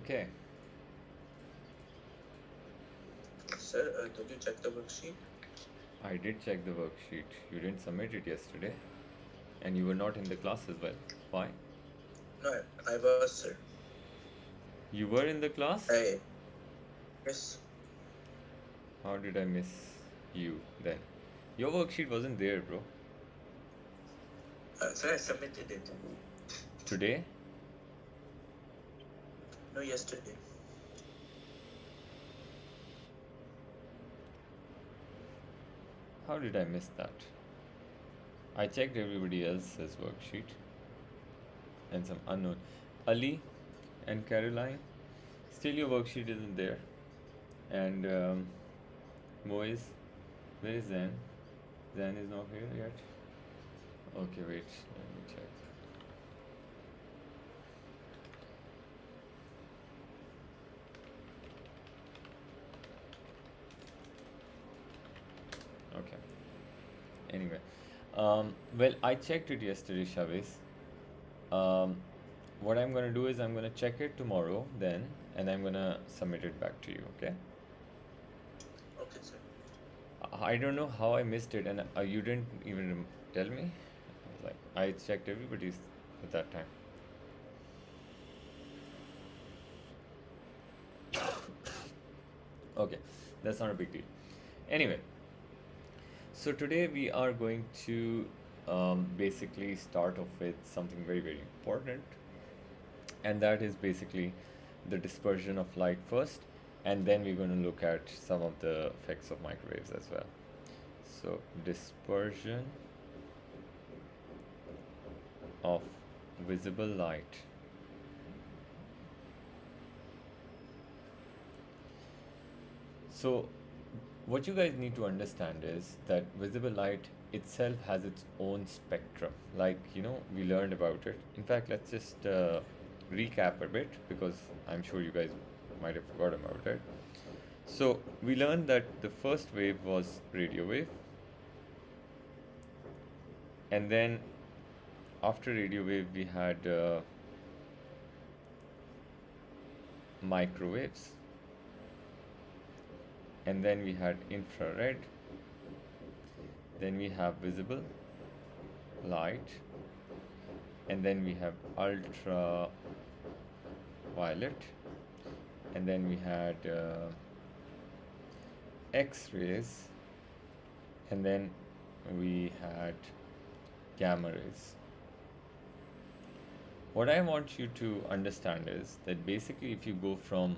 Okay. Sir, did you check the worksheet? I did check the worksheet. You didn't submit it yesterday, and you were not in the class as well. Why? No, I was, sir. You were in the class? I, yes, How did I miss you then? Your worksheet wasn't there, bro. sir, I submitted it. Today? No, yesterday. How did I miss that? I checked everybody else's worksheet and some unknown. Ali and Caroline, still your worksheet isn't there. And Moise, where is Zan? Zan is not here yet. Okay, wait, let me check. Okay. Anyway, well, I checked it yesterday, Shavis. Um, what I'm gonna do is I'm gonna check it tomorrow then, and I'm gonna submit it back to you. Okay? Okay, sir. I don't know how I missed it, and you didn't even tell me. I was like, I checked everybody's at that time. Okay, that's not a big deal. Anyway, so today we are going to basically start off with something very, very important, and that is basically the dispersion of light first, and then we're going to look at some of the effects of microwaves as well. So, dispersion of visible light. So, what you guys need to understand is that visible light itself has its own spectrum. Like, we learned about it. In fact, let's just recap a bit because I'm sure you guys might have forgotten about it. So, we learned that the first wave was radio wave, and then after radio wave, we had microwaves, and then we had infrared, then we have visible light, and then we have ultraviolet, and then we had X-rays, and then we had gamma rays. What I want you to understand is that basically if you go from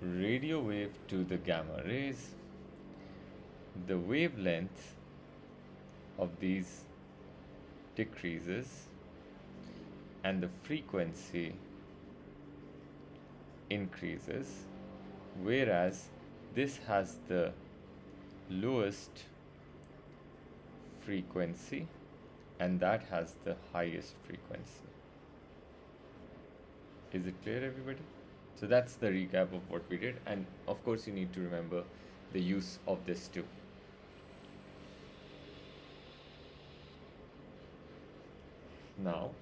radio wave to the gamma rays, the wavelength of these decreases and the frequency increases, whereas this has the lowest frequency and that has the highest frequency. Is it clear, everybody? So that's the recap of what we did, and of course you need to remember the use of this too. Now,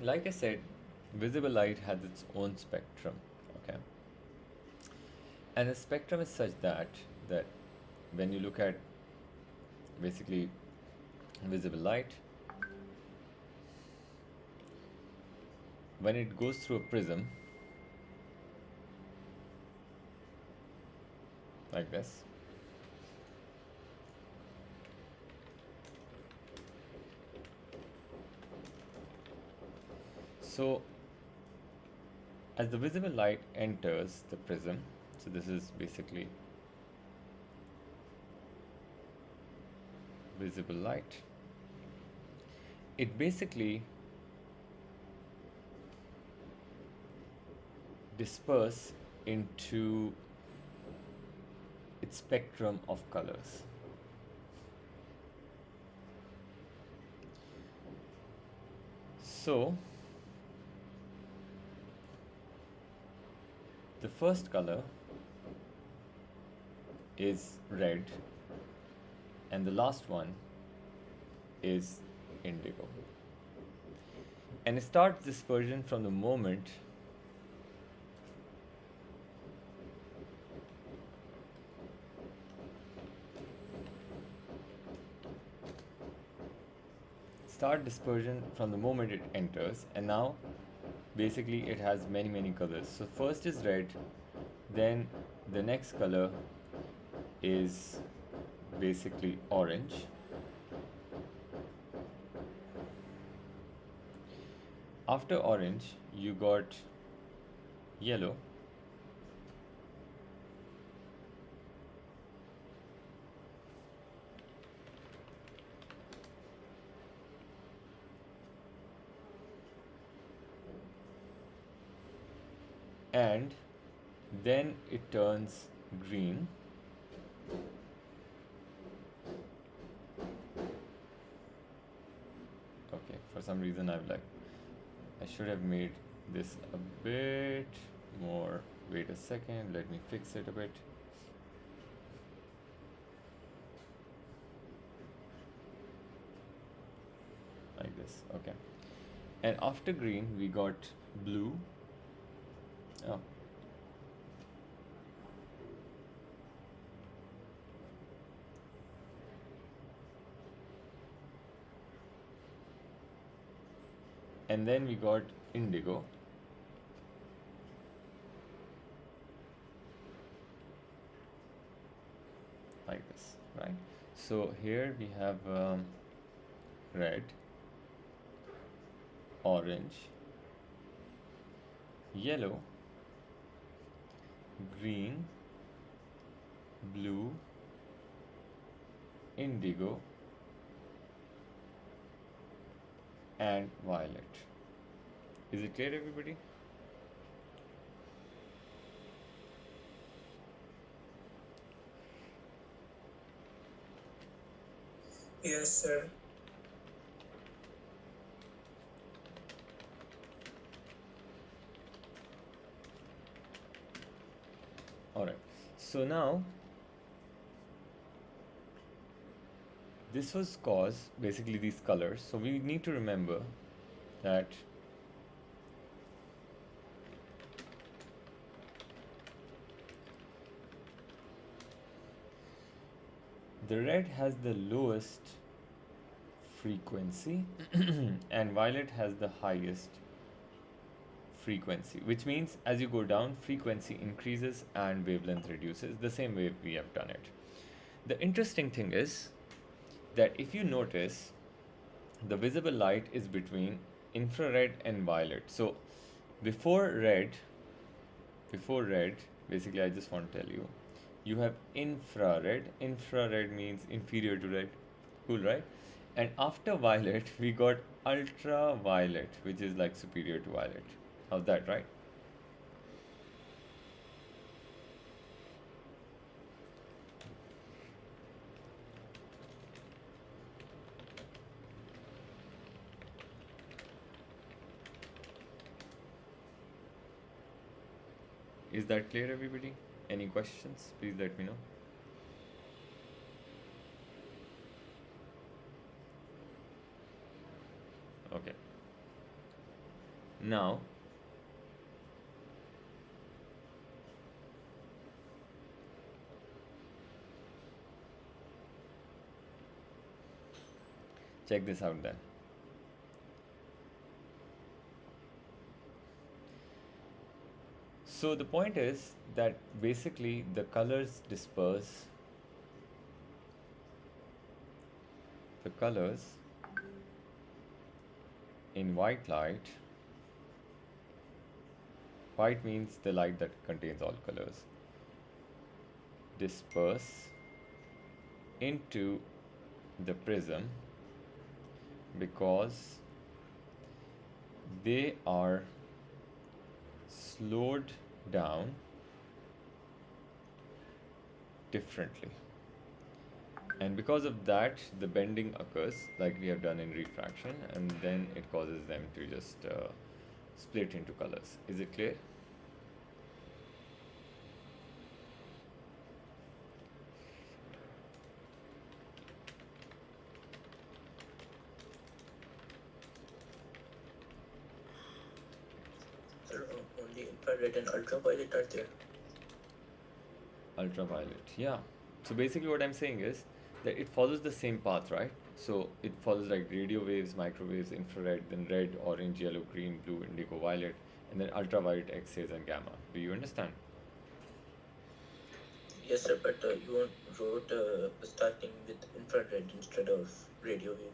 like I said, visible light has its own spectrum, okay? And the spectrum is such that when you look at basically visible light, when it goes through a prism like this, so as the visible light enters the prism, so this is basically visible light, it basically disperse into its spectrum of colors. So the first color is red and the last one is indigo. And it starts dispersion from the moment it enters, and now basically it has many colors. So first is red, then the next color is basically orange, after orange you got yellow, and then it turns green, okay, for some reason I should have made this a bit more. Wait a second, let me fix it a bit. Like this, okay. And after green we got blue. Oh, and then we got indigo, like this, right? So here we have red, orange, yellow, green, blue, indigo, and violet. Is it clear, everybody? Yes, sir. Alright, so now this was caused basically these colors. So we need to remember that the red has the lowest frequency and violet has the highest frequency, which means as you go down, frequency increases and wavelength reduces, the same way we have done it. The interesting thing is that if you notice, the visible light is between infrared and violet. So before red, basically I just want to tell you, you have infrared. Infrared means inferior to red. Cool, right? And after violet, we got ultraviolet, which is like superior to violet. How's that, right? Is that clear, everybody? Any questions? Please let me know. Okay. Now, check this out then. So the point is that basically the colors disperse. The colors in white light, white means the light that contains all colors, disperse into the prism because they are slowed down differently, and because of that the bending occurs like we have done in refraction, and then it causes them to just split into colors. Is it clear? sir. Only infrared and ultraviolet are there. Ultraviolet, yeah. So basically, what I'm saying is that it follows the same path, right? So it follows like radio waves, microwaves, infrared, then red, orange, yellow, green, blue, indigo, violet, and then ultraviolet, X-rays, and gamma. Do you understand? Yes, sir. But you wrote starting with infrared instead of radio wave.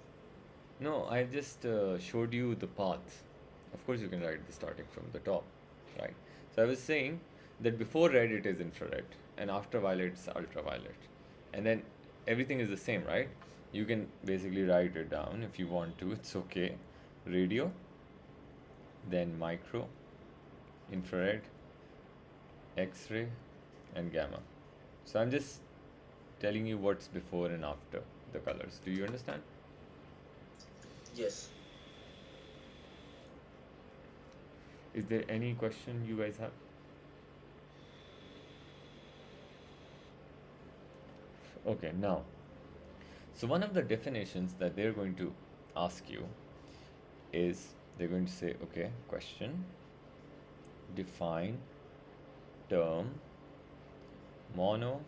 No, I just showed you the path. Of course, you can write the starting from the top, right? So I was saying that before red it is infrared, and after violet it's ultraviolet, and then everything is the same, right? You can basically write it down if you want to. It's okay. Radio, then micro, infrared, X-ray, and gamma. So I'm just telling you what's before and after the colors. Do you understand? Yes. Is there any question you guys have? Okay, now, so one of the definitions that they're going to ask you is they're going to say, okay, question, define term monochromatic.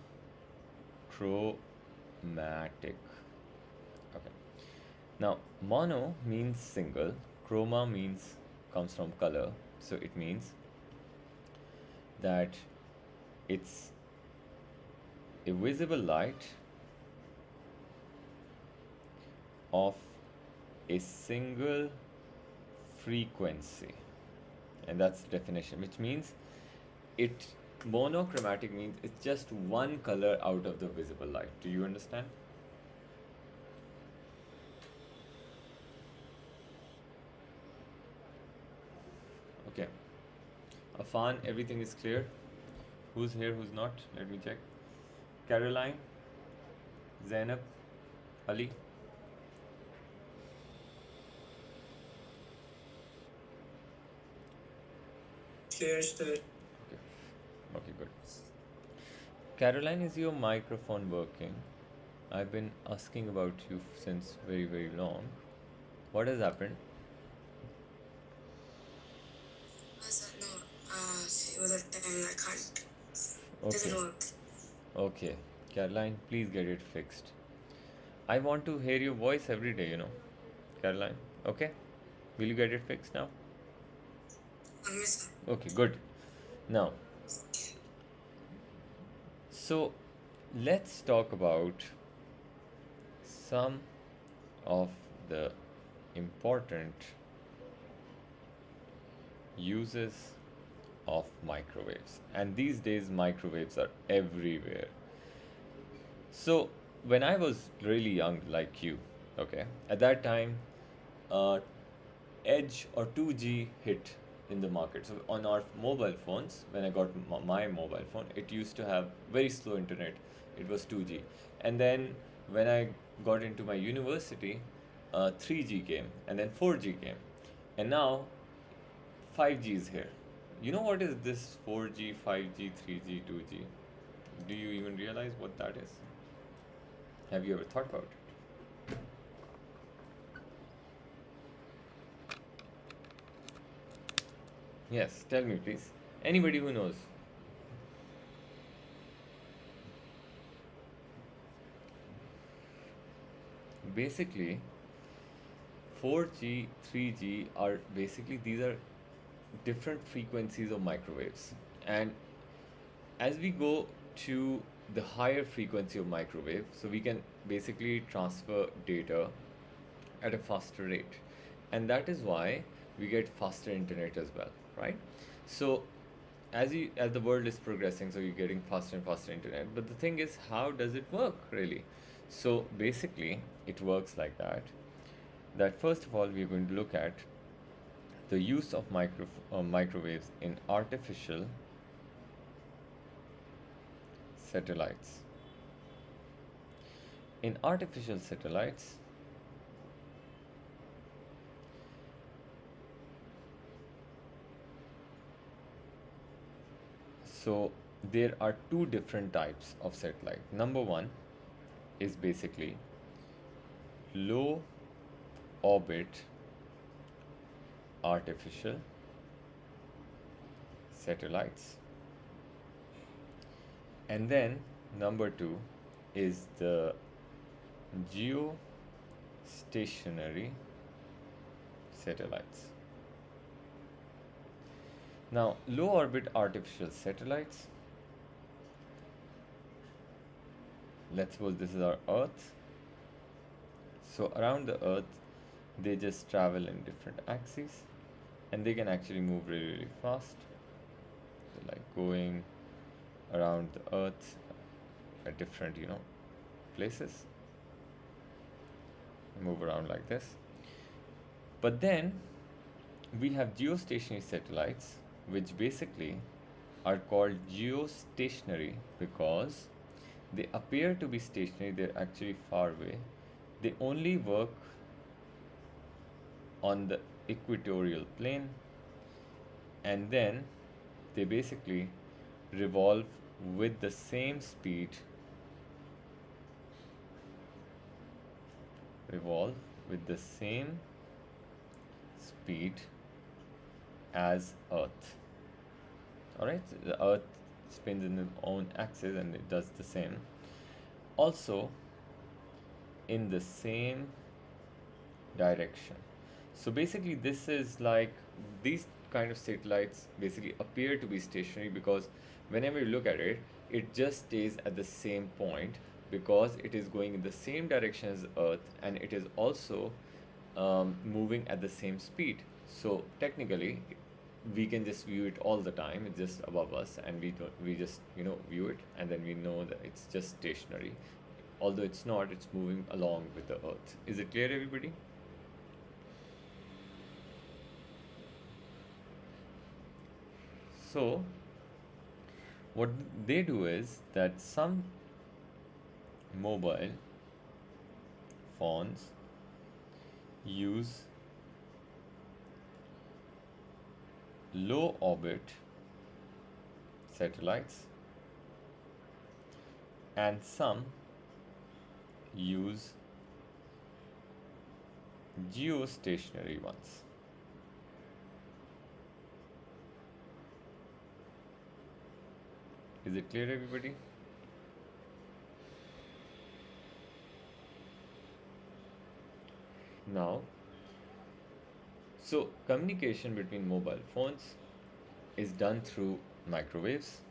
Okay. Now, mono means single, chroma means comes from color, so it means that it's a visible light of a single frequency, and that's the definition, which means it monochromatic means it's just one color out of the visible light. Do you understand? Okay. Afan, everything is clear? Who's here, who's not? Let me check. Caroline, Zainab, Ali. Clear, sir. Okay. Okay, good. Caroline, is your microphone working? I've been asking about you since very, very long. What has happened? No, few other time I can't. Okay. Doesn't work. Okay. Caroline, please get it fixed. I want to hear your voice every day, Caroline. Okay? Will you get it fixed now? Yes, sir. Okay, good. Now, so let's talk about some of the important uses of microwaves. And these days, microwaves are everywhere. So, when I was really young, like you, okay, at that time, Edge or 2G hit in the market. So on our mobile phones, when I got my mobile phone, it used to have very slow internet. It was 2G. And then when I got into my university, 3G came, and then 4G came. And now 5G is here. You know what is this 4G, 5G, 3G, 2G? Do you even realize what that is? Have you ever thought about it? Yes, tell me please. Anybody who knows. Basically, 4G, 3G are basically these are different frequencies of microwaves. And as we go to the higher frequency of microwave, so we can basically transfer data at a faster rate. And that is why we get faster internet as well, right? So as the world is progressing, so you're getting faster and faster internet. But the thing is, how does it work really? So basically, it works like that. That first of all, we're going to look at the use of microwaves in artificial satellites. In artificial satellites, so there are two different types of satellite. Number one is basically low orbit artificial satellites. And then number 2 is the geostationary satellites. Now, low orbit artificial satellites, let's suppose this is our Earth. So, around the Earth, they just travel in different axes and they can actually move really, really fast. So, like going around the Earth at different, places, move around like this. But then we have geostationary satellites, which basically are called geostationary because they appear to be stationary, they're actually far away. They only work on the equatorial plane, and then they basically revolve with the same speed as Earth. Alright, the Earth spins in its own axis and it does the same. Also, in the same direction. So basically, this is like these kind of satellites basically appear to be stationary because whenever you look at it, it just stays at the same point because it is going in the same direction as Earth and it is also moving at the same speed. So technically, we can just view it all the time. It's just above us, and we just view it, and then we know that it's just stationary. Although it's not, it's moving along with the Earth. Is it clear, everybody? So, what they do is that some mobile phones use low orbit satellites and some use geostationary ones. Is it clear, everybody? Now, so communication between mobile phones is done through microwaves.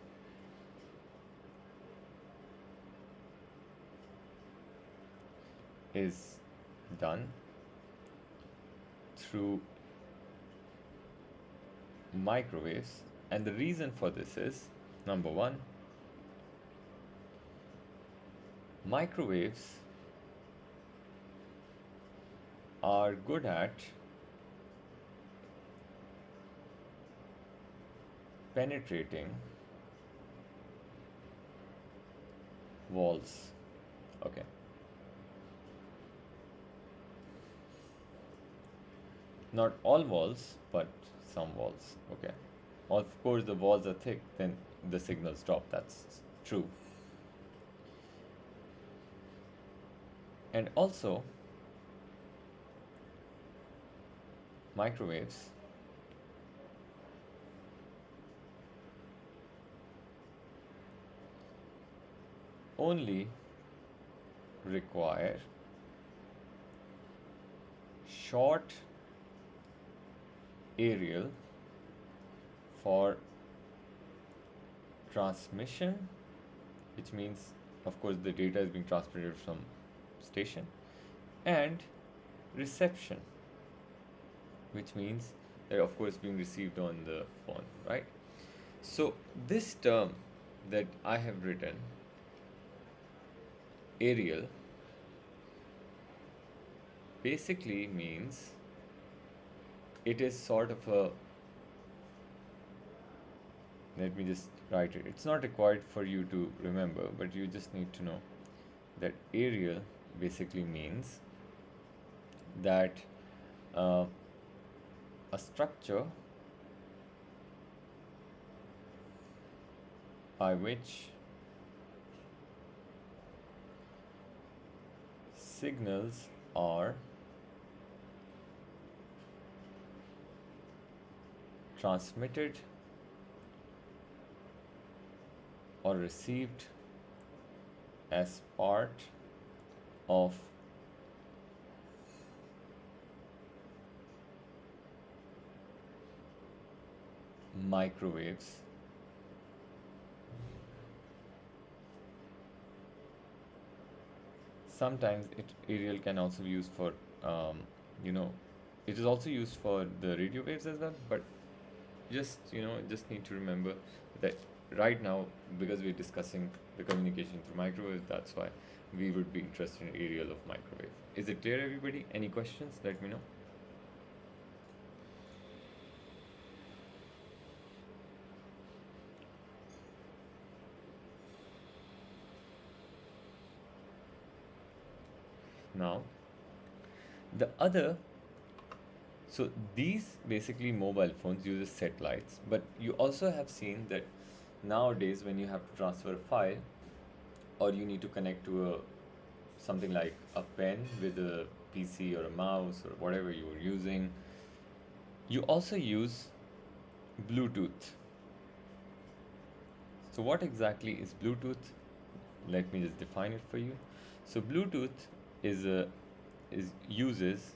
Is done through microwaves, and the reason for this is number 1, microwaves are good at penetrating walls. Okay. Not all walls, but some walls. Okay. Of course, the walls are thick, then the signals drop. That's true. And also, microwaves only require short aerial for transmission, which means, of course, the data is being transmitted from station, and reception, which means that, of course, being received on the phone, right? So this term that I have written, aerial, basically means it is sort of a, let me just write it. It's not required for you to remember, but you just need to know that aerial basically means that a structure by which signals are transmitted or received as part of microwaves sometimes aerial can also be used for you know it is also used for the radio waves as well, but just need to remember that right now, because we're discussing the communication through microwave, that's why we would be interested in aerial of microwave. Is it clear, everybody? Any questions? Let me know. Now the other, so these basically mobile phones uses satellites, but you also have seen that nowadays when you have to transfer a file, or you need to connect to a something like a pen with a PC or a mouse or whatever you are using, you also use Bluetooth. So what exactly is Bluetooth? Let me just define it for you. So Bluetooth is uses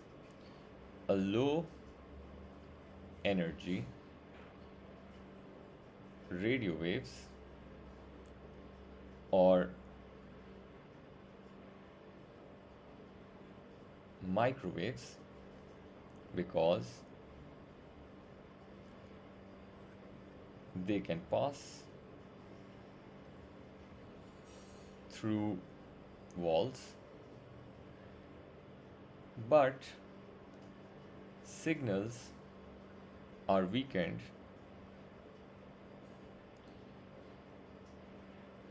a low energy radio waves or microwaves because they can pass through walls, but signals are weakened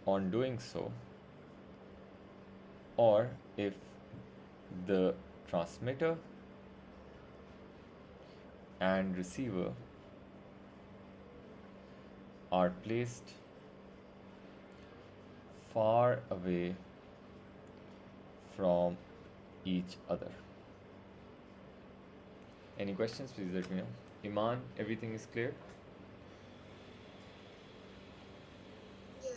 on doing so, or if the transmitter and receiver are placed far away from each other. Any questions? Please let me know. Iman, everything is clear? Yeah.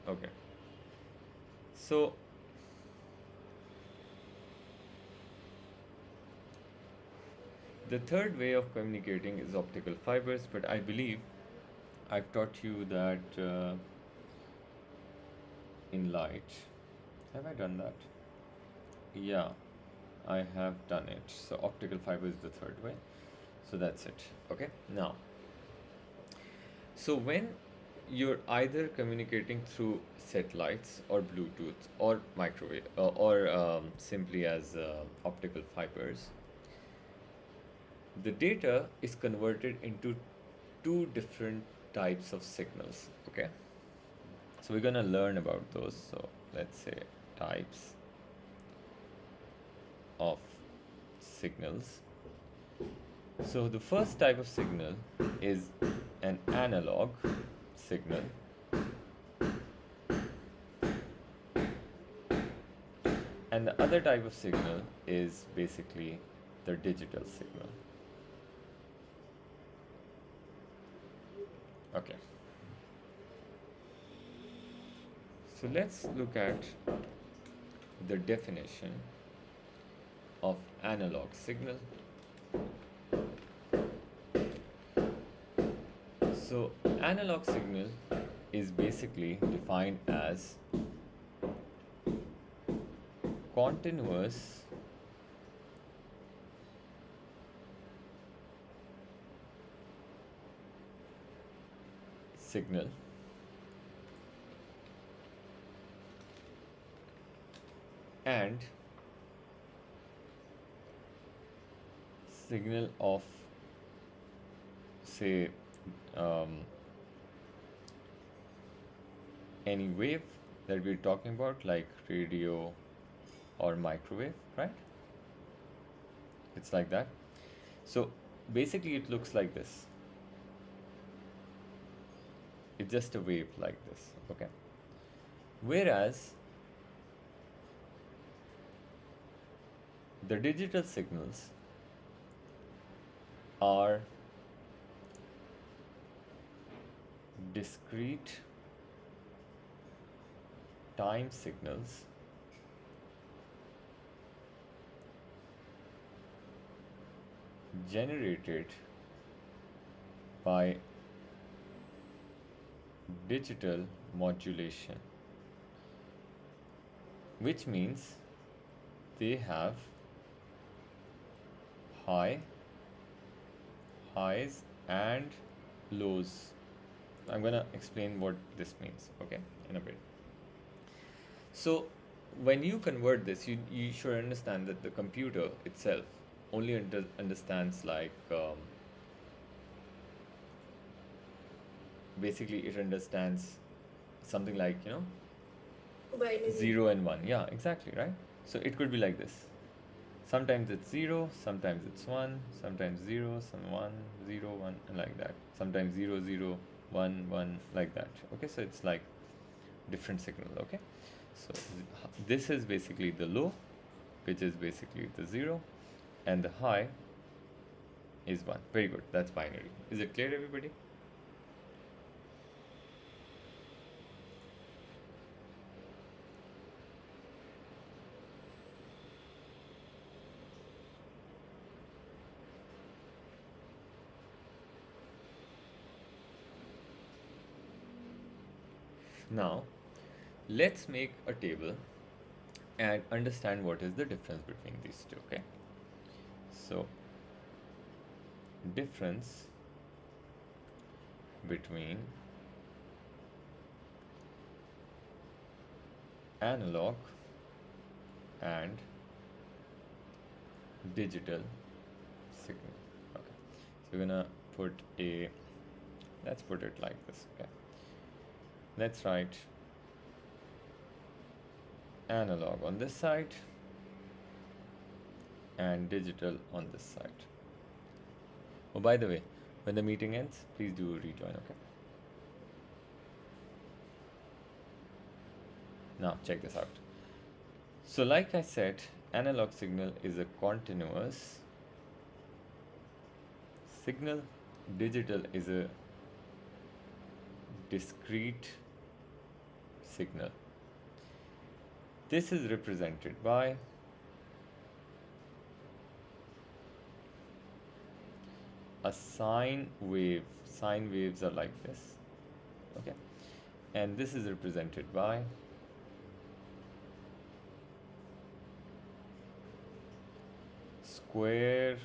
Okay. So the third way of communicating is optical fibers, but I believe I've taught you that in light. Have I done that? Yeah, I have done it. So optical fiber is the third way. So that's it. Okay. Now, so when you're either communicating through satellites or Bluetooth or microwave or simply as optical fibers, the data is converted into two different types of signals. Okay. So we're gonna learn about those. So let's say types of signals. So the first type of signal is an analog signal, and the other type of signal is basically the digital signal. Okay. So let's look at the definition of analog signal. So analog signal is basically defined as continuous signal and signal of, say, um, any wave that we're talking about, like radio or microwave, right? It's like that. So basically, it looks like this. It's just a wave like this, okay? Whereas the digital signals are discrete time signals generated by digital modulation, which means they have highs and lows. I'm gonna explain what this means, okay, in a bit. So, when you convert this, you should understand that the computer itself only understands like basically it understands something like Binary. 0 and 1. Yeah, exactly, right? So it could be like this. Sometimes it's 0, sometimes it's 1, sometimes 0, some 1, 0, 1, and like that. Sometimes 0, 0, 1, 1, like that. Okay, so it's like different signal. Okay, so this is basically the low, which is basically the 0, and the high is 1. Very good, that's binary. Is it clear, everybody? Now, let's make a table and understand what is the difference between these two, okay? So, difference between analog and digital signal. Okay, so we're gonna let's put it like this, okay? Let's write analog on this side and digital on this side. Oh, by the way, when the meeting ends, please do rejoin, okay? Now, check this out. So, like I said, analog signal is a continuous signal, digital is a discrete signal. This is represented by a sine wave. Sine waves are like this, okay? And this is represented by square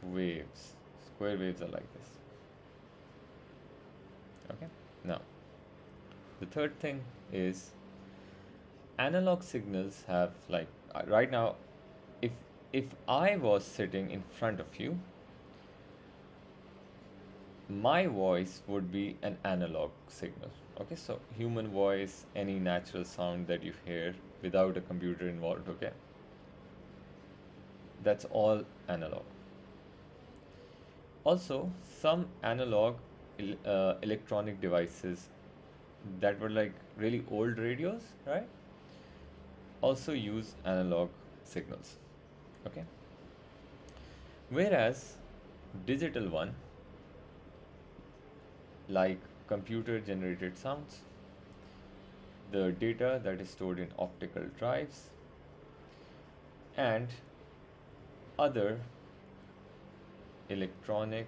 waves. Square waves are like this, okay? Now, the third thing is analog signals have like right now, if I was sitting in front of you, my voice would be an analog signal. Okay, so human voice, any natural sound that you hear without a computer involved, okay, that's all analog. Also, some analog electronic devices that were like really old radios, right, also use analog signals, okay? Whereas digital one, like computer generated sounds, the data that is stored in optical drives, and other electronic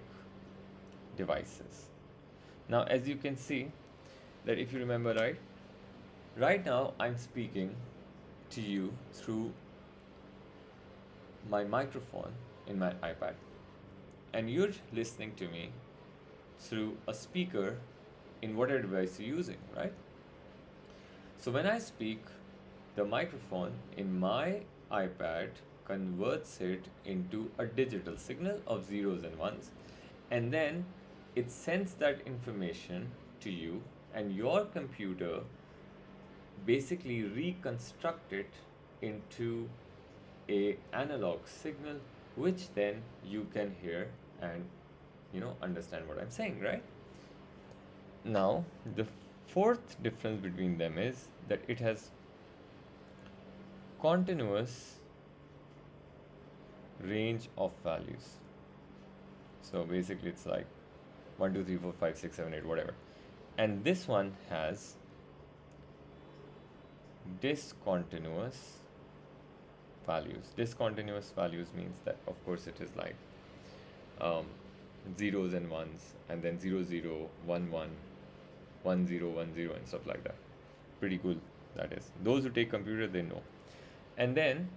devices. Now, as you can see, that if you remember right now I'm speaking to you through my microphone in my iPad, and you're listening to me through a speaker in whatever device you're using, right? So when I speak, the microphone in my iPad converts it into a digital signal of zeros and ones, and then it sends that information to you, and your computer basically reconstruct it into a analog signal, which then you can hear and understand what I'm saying, right? Now, the fourth difference between them is that it has continuous range of values. So basically it's like 1 2 3 4 5 6 7 8 whatever. and this one has discontinuous values. Discontinuous values means that, of course, it is like um, zeros and ones, and then 0 0 1 1 1 0 1 0 and stuff like that. Pretty cool, that is. Those who take computer, they know. And then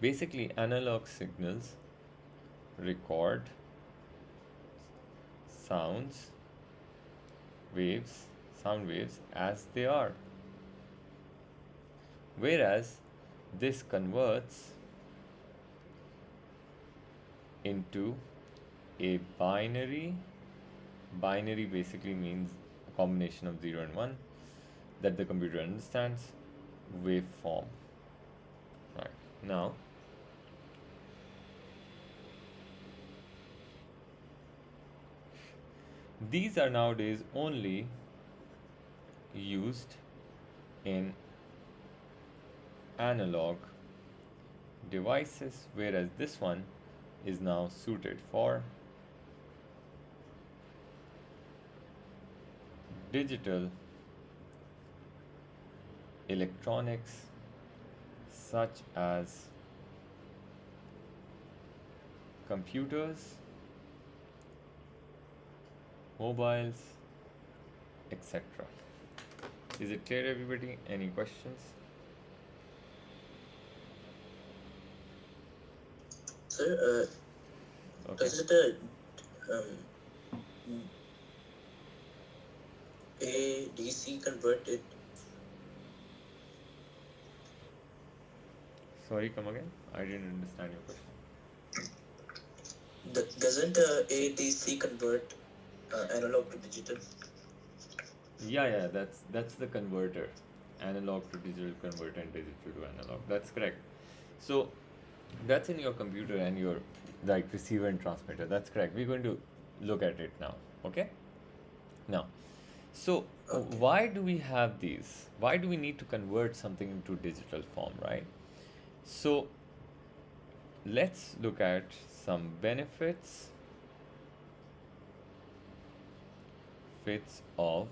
basically analog signals record sounds, waves, sound waves as they are. Whereas this converts into a binary. Binary basically means a combination of 0 and 1 that the computer understands, waveform. Right. Now, these are nowadays only used in analog devices, whereas this one is now suited for digital electronics such as computers, mobiles, etc. Is it clear, everybody? Any questions? Sir, Okay. does it ADC convert it? Sorry, come again? I didn't understand your question. Doesn't ADC convert analog to digital? Yeah, that's the converter. Analog to digital converter and digital to analog. That's correct. So that's in your computer and your like receiver and transmitter. That's correct. We're going to look at it now. Okay? Now, so Okay. why do we have these? Why do we need to convert something into digital form, right? So let's look at some benefits fits of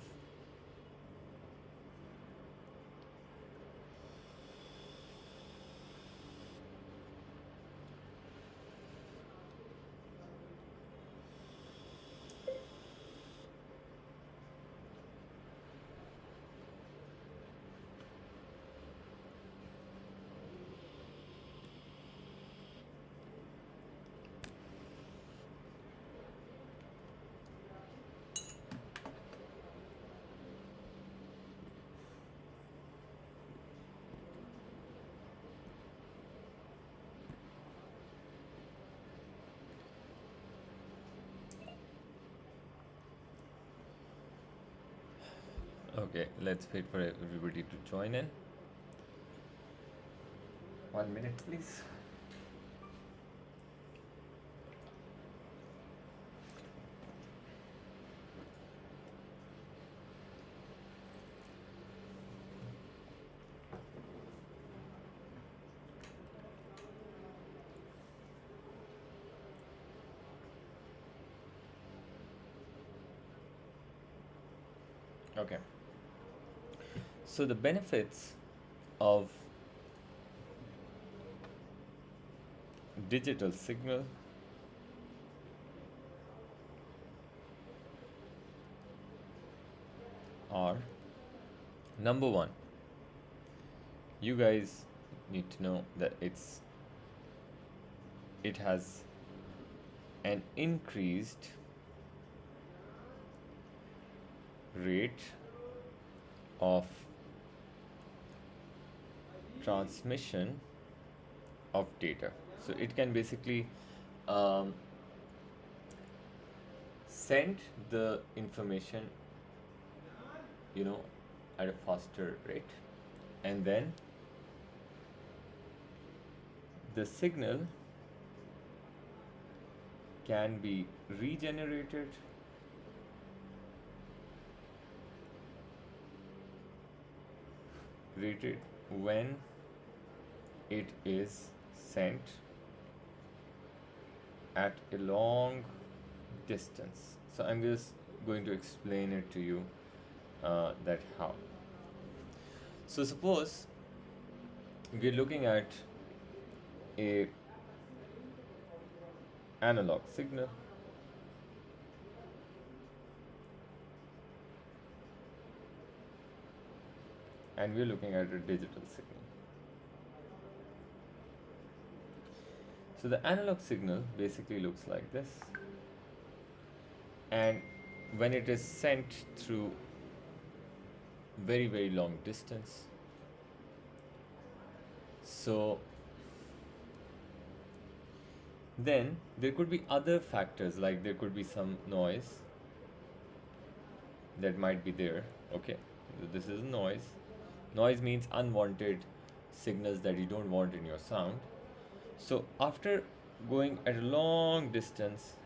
okay, let's wait for everybody to join in. 1 minute, please. Okay. So the benefits of digital signal are, number one, you guys need to know that it has an increased rate of transmission of data. So it can basically um, send the information, at a faster rate, and then the signal can be regenerated rated when it is sent at a long distance. So I'm just going to explain it to you that how. So suppose we're looking at a analog signal, and we're looking at a digital signal. So the analog signal basically looks like this, and when it is sent through very long distance, so then there could be other factors, like there could be some noise that might be there. Okay, this is noise. Noise means unwanted signals that you don't want in your sound. So after going at a long distance,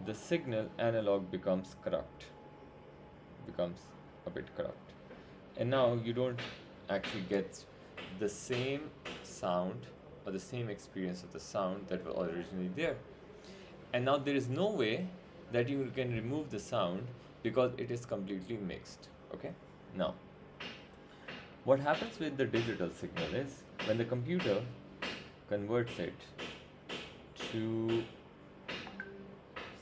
the signal analog becomes corrupt, becomes a bit corrupt, and now you don't actually get the same sound or the same experience of the sound that was originally there. And now there is no way that you can remove the sound because it is completely mixed. Okay, now what happens with the digital signal is when the computer converts it to,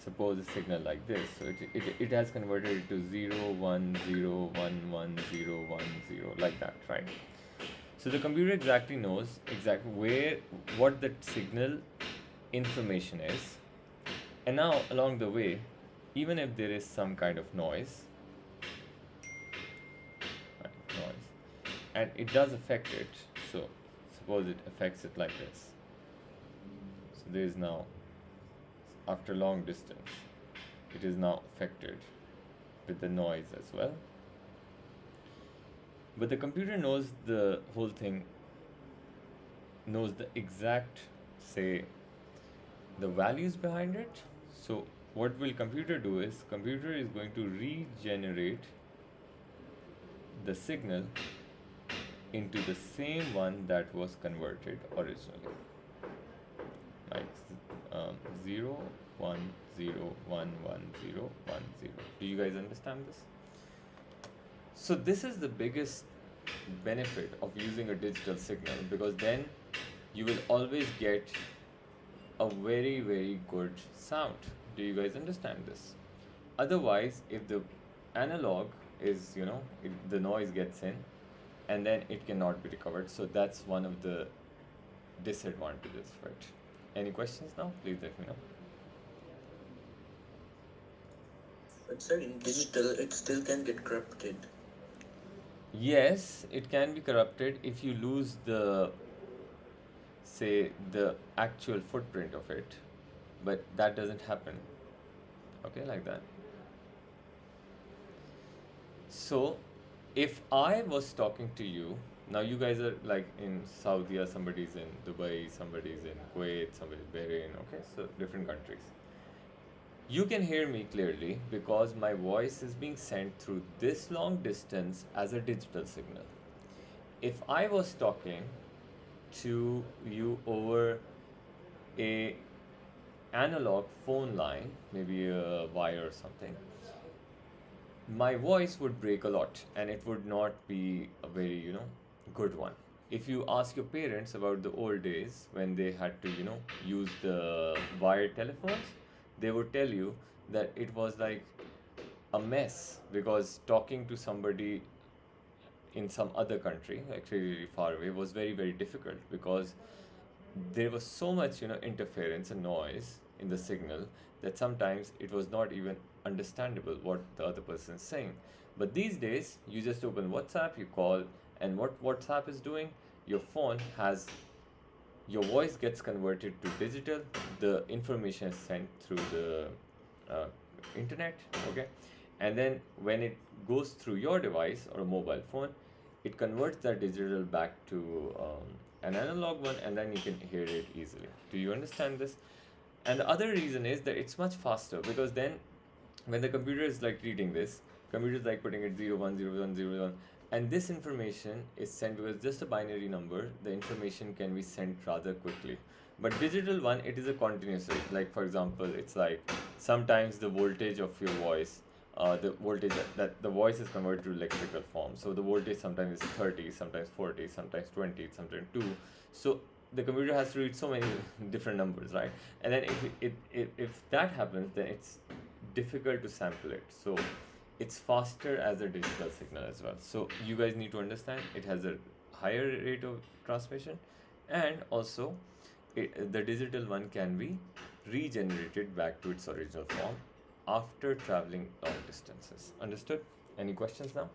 suppose, a signal like this, so it has converted it to 0 1 0 1 1 0 1 0, like that, right? So the computer exactly knows exactly what the signal information is, and now along the way, even if there is some kind of noise, and it does affect it, so suppose it affects it like this. So there is now, after long distance, it is now affected with the noise as well. But the computer knows the whole thing, knows the exact, say, the values behind it. So what will computer do is, computer is going to regenerate the signal into the same one that was converted originally, like 0 1 0 1 1 0 1 0. Do you guys understand this? So this is the biggest benefit of using a digital signal, because then you will always get a very good sound. Do you guys understand this? Otherwise, if the analog is, if the noise gets in, and then it cannot be recovered. So that's one of the disadvantages of it. Any questions now? Please let me know. But sir, in digital, it still can get corrupted. Yes, it can be corrupted if you lose the, say, the actual footprint of it, but that doesn't happen. Okay, like that. So if I was talking to you, now you guys are like in Saudi, somebody's in Dubai, somebody's in Kuwait, somebody's Bahrain, okay, so different countries. You can hear me clearly because my voice is being sent through this long distance as a digital signal. If I was talking to you over a analog phone line, maybe a wire or something, my voice would break a lot and it would not be a very, good one. If you ask your parents about the old days when they had to, use the wired telephones, they would tell you that it was like a mess, because talking to somebody in some other country, actually really far away, was very difficult, because there was so much, interference and noise in the signal that sometimes it was not even understandable what the other person is saying. But these days, you just open WhatsApp, you call, and what WhatsApp is doing, your phone has, your voice gets converted to digital, the information is sent through the internet, okay, and then when it goes through your device or a mobile phone, it converts that digital back to an analog one, and then you can hear it easily. Do you understand this? And the other reason is that it's much faster, because then when the computer is like reading this, computer is like putting it 0 1 0 1 0 1, and this information is sent, because just a binary number, the information can be sent rather quickly. But digital one, it is a continuous rate. Like for example, it's like sometimes the voltage of your voice the voltage that the voice is converted to electrical form. So the voltage sometimes is 30, sometimes 40, sometimes 20, sometimes 2. So the computer has to read so many different numbers, right? And then if that happens, then it's difficult to sample it. So it's faster as a digital signal as well. So you guys need to understand it has a higher rate of transmission, and also the digital one can be regenerated back to its original form after traveling long distances. Understood? Any questions now?